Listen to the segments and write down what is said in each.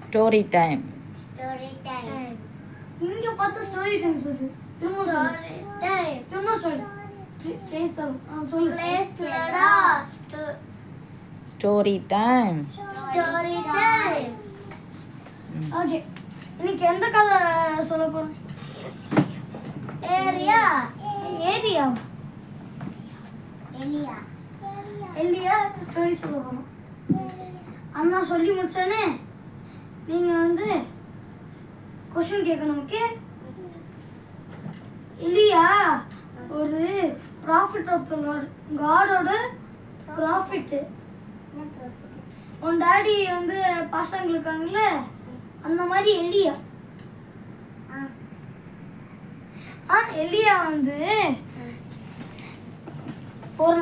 Story time. இங்க பார்த்து story time சொல்லு. திரும்ப சொல்லு. திரும்ப சொல்லு. ப்ளேஸ் சொல்லு. Story time. ஓகே, இன்னைக்கு எந்த கதை சொல்ல போறோம்? ஏரியா எலியா ஸ்டோரி சொல்ல போறோம். அண்ணா சொல்லி முடிச்சோன்னே நீங்க வந்து கொஸ்டின் கேட்கணும். ஓகே? எலியா ஒரு ப்ராஃபிட் ஆஃப் த லார்ட், காடோட ப்ராஃபிட். உன் டாடி வந்து பாஸ்டாங்க இருக்காங்கல்ல, அந்த மாதிரி எலியா. எலியா வந்து ஒரு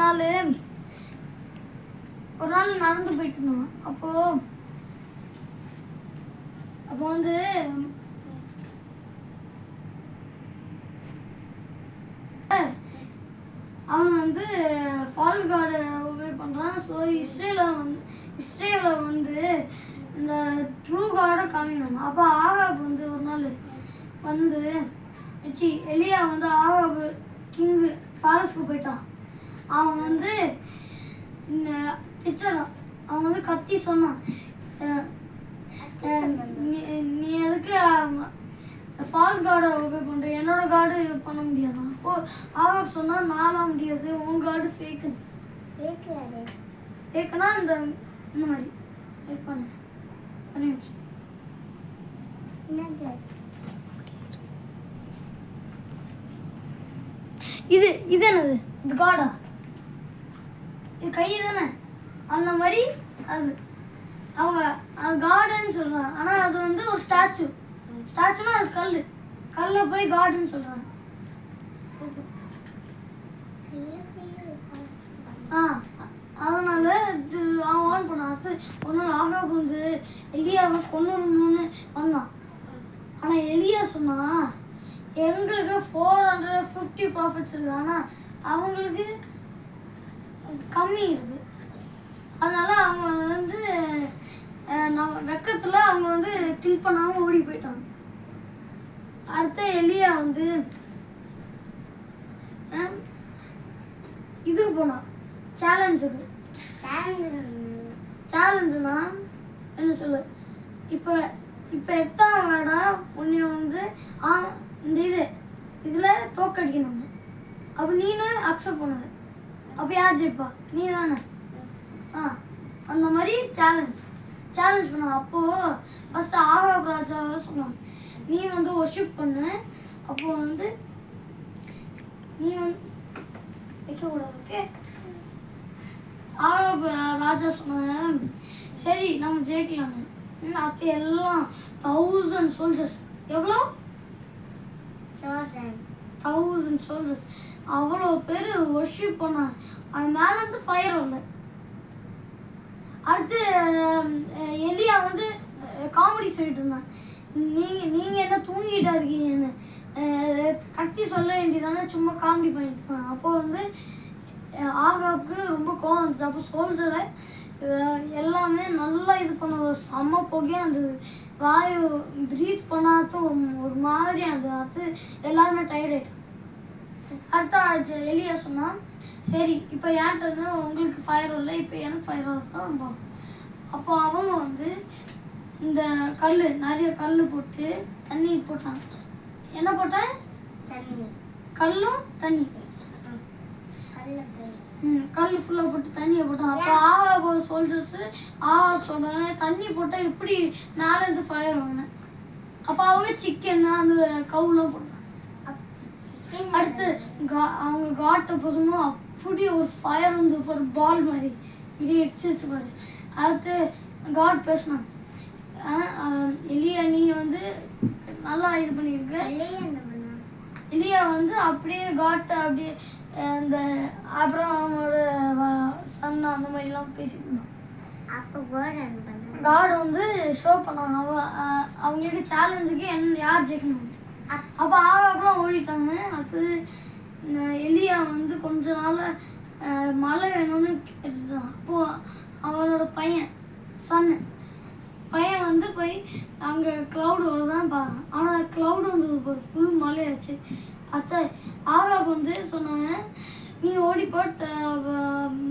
நாள் நடந்து போயிட்டு இருந்தான். அப்போ வந்து அவன் வந்து ஃபால்ஸ் கார்டை ஒபே பண்ணுறான். ஸோ இஸ்ரேலை வந்து இந்த ட்ரூ கார்டை காமிக்கணும். அப்போ ஆகாப் வந்து ஒரு நாள் வந்து எலியா வந்து ஆகாப் கிங்கு ஃபாரஸ்க்கு போயிட்டான். அவன் வந்து திட்டுறான். அவன் வந்து கத்தி சொன்னான், நீ எதுக்கு ஃபால்ஸ் கார்டை ஒபே பண்ணுற, என்னோட கார்டு பண்ண முடியாது. அப்போ ஆகாப் சொன்னால் நான்லாம் முடியாது, உன் கார்டு ஃபேக்குன்னா இந்த மாதிரி வெயிட் பண்ணு. இது என்னது? இது காடா? இது கை தானே? அந்த மாதிரி அது அவங்க கார்டன் சொல்றாங்க. ஆனால் அது வந்து ஒரு ஸ்டாச்சுனா அது கல்லை போய் கார்டன் சொல்றாங்க. அதனால அவன் ஆன் பண்ணாச்சு. ஒரு நாள் ஆகாப் வந்து எலியாவை கொண்டுன்னு வந்தான். ஆனால் எலியா சொன்னா, எங்களுக்கு 450 ப்ராஃபிட்ஸ் இருக்கு, ஆனால் அவங்களுக்கு கம்மி இருக்கு. அதனால அவங்க வந்து வெக்கத்தில் அவங்க வந்து கில் பண்ணாமல் ஓடி போயிட்டாங்க. அடுத்த எலியா வந்து இதுக்கு போனான், சேலஞ்சுனா என்ன சொல்லு? இப்போ எட்டாம் வேடா உன்னைய வந்து இந்த இதில் தோக்கடிக்கணும். அப்போ நீனும் அக்செப்ட் பண்ணுவ. அப்போ யார் ஜெயிப்பா? நீ தானே. அந்த மாதிரி சேலஞ்ச் பண்ண. அப்போது ஃபஸ்ட்டு ஆகாப் ராஜாவை சொன்னான், நீ வந்து ஒர்ஷிப் பண்ணு. அப்போ வந்து நீ வந்து வைக்கக்கூடாது. ஓகே? ஆகாப் ராஜா சொன்னாங்க, சரி நம்ம ஜெயிக்கலான்னு. அது எல்லாம் 1000 சோல்ஜர்ஸ். எவ்வளோ? 1000 சோல்ஜர்ஸ். அவ்வளோ பேர் ஒர்ஷிப் பண்ணாங்க. அவன் மேலேருந்து ஃபயர் வரல. அடுத்து எலியா வந்து காமெடி சொல்லிட்டு இருந்தான், நீங்கள் என்ன தூங்கிட்டா இருக்கீங்கன்னு. கத்தி சொல்ல வேண்டியதானே, சும்மா காமெடி பண்ணிட்டு இருப்பாங்க. அப்போ வந்து ஆகாப்புக்கு ரொம்ப கோவம் வந்துச்சு. அப்போ சோல்ஜரை எல்லாமே நல்லா இது பண்ண செம்ம புகையாக இருந்தது. வாயு ப்ரீத் பண்ணாத ஒரு மாதிரியாக இருந்தது. அது எல்லாருமே டயர்ட் ஆகிட்டாங்க. அடுத்த எலியா சொன்னால், சரி இப்போ ஏன்ட்டு உங்களுக்கு ஃபயர் இல்லை, இப்போ எனக்கு ஃபயர் ஆகுதான். அப்போ அவங்க வந்து இந்த நிறைய கல் போட்டு தண்ணி போட்டாங்க. என்ன போட்டேன்? கல்லும் தண்ணி. கல் ஃபுல்லாக போட்டு தண்ணியை போட்டான். அப்போ ஆகா சோல்ஜர்ஸு சொல்கிறாங்க, தண்ணி போட்டால் எப்படி மேலேருந்து ஃபயர் வாங்கினேன். அப்போ அவங்க சிக்கன் அந்த கவுலாம் போட்டாங்க. அடுத்து அவங்க காட்டை போசணும். அப்படி ஒரு ஃபயர் வந்து ஒரு பால் மாதிரி இப்படி அடிச்சிருச்சு பாரு. அடுத்து காட் பேசினான், எலியா நீ வந்து நல்லா இது பண்ணியிருக்க. எலியா வந்து அப்படியே காட்டை அப்படியே இந்த ஆபிரகாமோட சன் அந்த மாதிரிலாம் பேசிட்டு இருந்தான். காட் வந்து ஷோ பண்ணாங்க அவங்களுக்கு சேலஞ்சுக்கு யார் ஜெயிக்கணும். அப்போ ஆகாப்லாம் ஓடிட்டாங்க. அது எலியா வந்து கொஞ்ச நாள் மழை வேணும்னு கேட்டுதான். அப்போது அவனோட பையன் ஆச்சு. அத்தை ஆகாப் வந்து சொன்னாங்க, நீ ஓடி போட்டு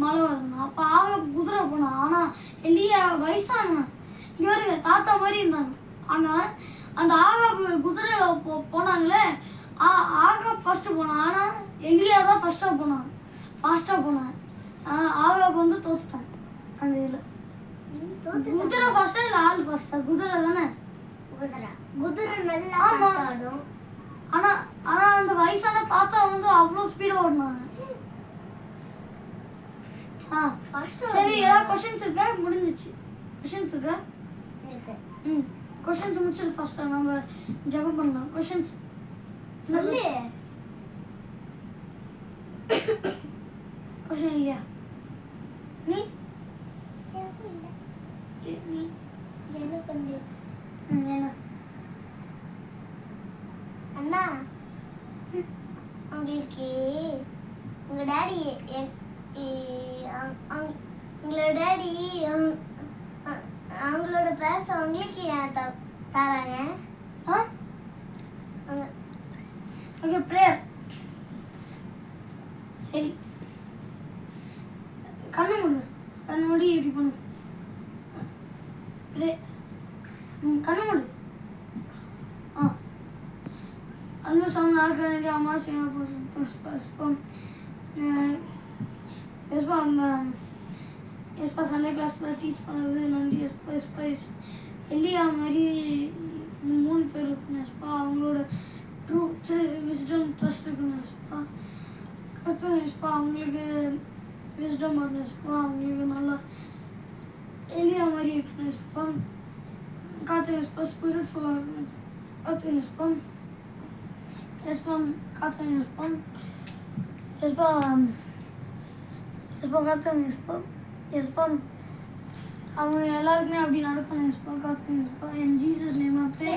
மழை வருதுண்ணா. அப்போ ஆகாப் குதிரை போனான். ஆனால் எலியா வயசானவன், இங்கே வருங்க தாத்தா மாதிரி இருந்தாங்க. ஆனால் அந்த ஆகாப் குதிரையில் போனாங்களே, ஆகாப் ஃபஸ்ட்டு போனான். ஆனால் எலியா தான் ஃபாஸ்ட்டாக போனான். ஆகாப் வந்து தோத்துட்டான் அந்த இதில். குதிரை ஃபர்ஸ்டா இல்லை ஆள் ஃபர்ஸ்டா? குதிரை தானே. குதிரை நல்லா ஆடும். ஆனா அந்த வயசான தாத்தா வந்து அவ்வளோ ஸ்பீடாக ஓடினாங்க. சரி, ஏதாவது கொஸ்டின்ஸ் இருக்கா? முடிஞ்சிச்சு. கொஸ்டின்ஸ் இருக்கா? கொஸ்டின்ஸ் முடிச்சது ஃபர்ஸ்ட்டாக நம்ம ஜபம் பண்ணலாம். கொஸ்டின்ஸ் சொல்லு. கொஸ்டின் இல்லையா? நீ நீ என்ன பண்ணு? என்ன அண்ணா, உங்களுக்கு உங்க டாடி உங்களோட டாடி அவங்களோட பேச உங்களுக்கு ஏன் தராங்க? Okay, prayer. சரி, கண்ணு மூடு. கண்ணு மூடி இப்படி பண்ணு. கண்ணு மூடு. அன்பு சாமி நாட்கள் அம்மா எஸ்பா சண்டே கிளாஸில் டீச் பண்ணது நன்றி எஸ்பா. எல்லியா மாதிரி 3 பேர் இருக்கணும் எஸ்பா. அவங்களோட ட்ரூ விஸ்டம் ட்ரஸ்ட் இருக்கணும் எஸ்பா. கஷ்டம் எஸ்பா, அவங்களுக்கு விஸ்டம் வரணும் எஸ்பா. அவங்களுக்கு நல்லா எலியா மாதிரி இருக்கணும் எஸ்பா. காத்து எஸ்பா, ஸ்பிரிட்ஃபுல்லாக இருக்கணும் காத்து எஸ்பா. எஸ்பா காத்து எஸ்பா. எஸ்பா காத்து எஸ்பா. எஸ்பா அவங்க எல்லாருக்குமே அப்படி நடக்கணும் எஸ்பா. காத்து எஸ்பா. In Jesus name I pray.